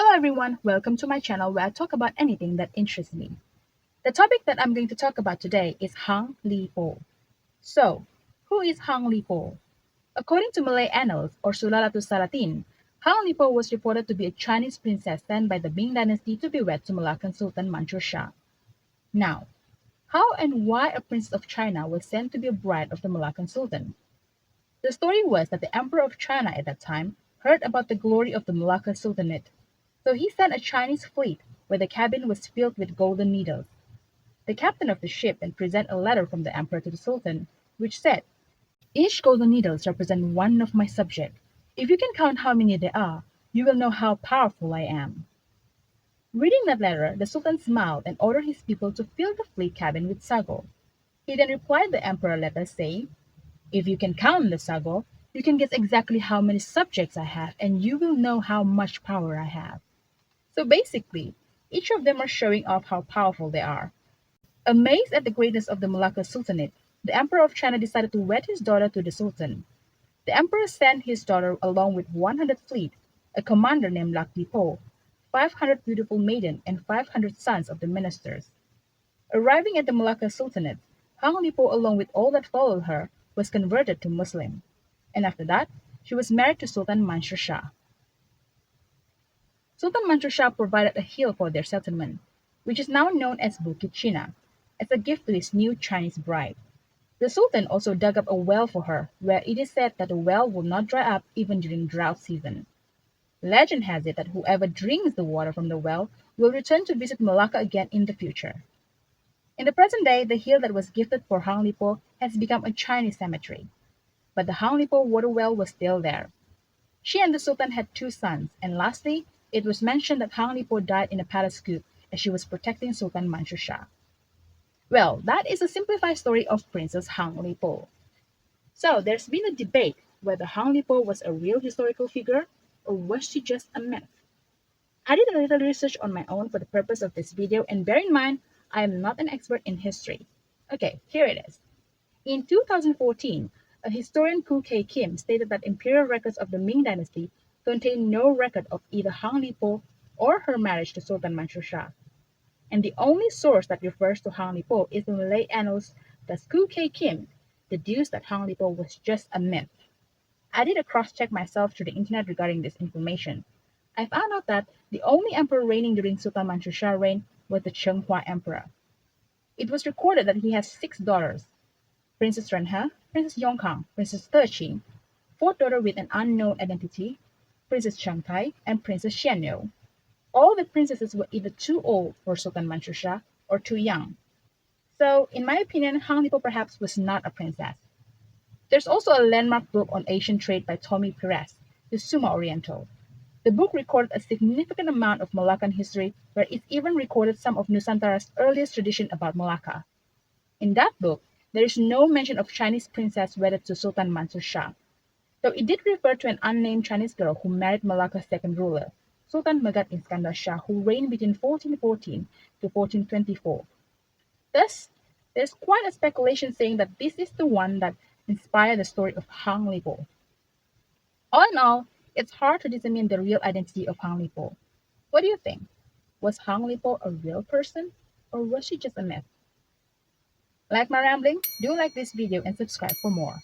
Hello everyone, welcome to my channel where I talk about anything that interests me. The topic that I'm going to talk about today is Hang Li-po. So, who is Hang Li-po? According to Malay Annals or Sulalatus Salatin, Hang Li-po was reported to be a Chinese princess sent by the Ming dynasty to be wed to Malaccan Sultan Mansur Shah. Now, how and why a princess of China was sent to be a bride of the Malaccan Sultan? The story was that the Emperor of China at that time heard about the glory of the Malacca Sultanate, so he sent a Chinese fleet where the cabin was filled with golden needles. The captain of the ship then presented a letter from the emperor to the sultan, which said, "Each golden needles represent one of my subjects. If you can count how many there are, you will know how powerful I am." Reading that letter, the sultan smiled and ordered his people to fill the fleet cabin with sago. He then replied the emperor letter saying, "If you can count the sago, you can guess exactly how many subjects I have, and you will know how much power I have." So basically, each of them are showing off how powerful they are. Amazed at the greatness of the Malacca Sultanate, the Emperor of China decided to wed his daughter to the Sultan. The Emperor sent his daughter along with 100 fleet, a commander named Lak Po, 500 beautiful maidens, and 500 sons of the ministers. Arriving at the Malacca Sultanate, Hang Lipo, along with all that followed her, was converted to Muslim, and after that, she was married to Sultan Mansur Shah. Sultan Mansur Shah provided a hill for their settlement, which is now known as Bukit China, as a gift to his new Chinese bride. The Sultan also dug up a well for her, where it is said that the well will not dry up even during drought season. Legend has it that whoever drinks the water from the well will return to visit Malacca again in the future. In the present day, the hill that was gifted for Hang Lipo has become a Chinese cemetery, but the Hang Lipo water well was still there. She and the Sultan had two sons, and lastly, it was mentioned that Hang Lipo died in a palace coup as she was protecting Sultan Mansur Shah. Well, that is a simplified story of Princess Hang Lipo. So there's been a debate whether Hang Lipo was a real historical figure or was she just a myth. I did a little research on my own for the purpose of this video, and bear in mind, I am not an expert in history. Okay, here it is. In 2014, a historian Ku K. Kim stated that imperial records of the Ming dynasty contain no record of either Hang Lipo or her marriage to Sultan Mansur Shah. And the only source that refers to Hang Lipo is the Malay Annals, thus Ku K. Kim deduced that Hang Lipo was just a myth. I did a cross-check myself through the internet regarding this information. I found out that the only emperor reigning during Sultan Mansur Shah's reign was the Chenghua Emperor. It was recorded that he has 6 daughters: Princess Renhe, Princess Yongkang, Princess Deqing, fourth daughter with an unknown identity, Princess Changtai, and Princess Xianyou. All the princesses were either too old for Sultan Mansur Shah or too young. So, in my opinion, Hang Lipo perhaps was not a princess. There's also a landmark book on Asian trade by Tommy Perez, the Summa Oriental. The book recorded a significant amount of Malaccan history, where it even recorded some of Nusantara's earliest tradition about Malacca. In that book, there is no mention of Chinese princess wedded to Sultan Mansur Shah, though it did refer to an unnamed Chinese girl who married Malacca's second ruler, Sultan Megat Iskandar Shah, who reigned between 1414 to 1424. Thus, there's quite a speculation saying that this is the one that inspired the story of Hang Lipo. All in all, it's hard to determine the real identity of Hang Lipo. What do you think? Was Hang Lipo a real person, or was she just a myth? Like my rambling? Do like this video and subscribe for more.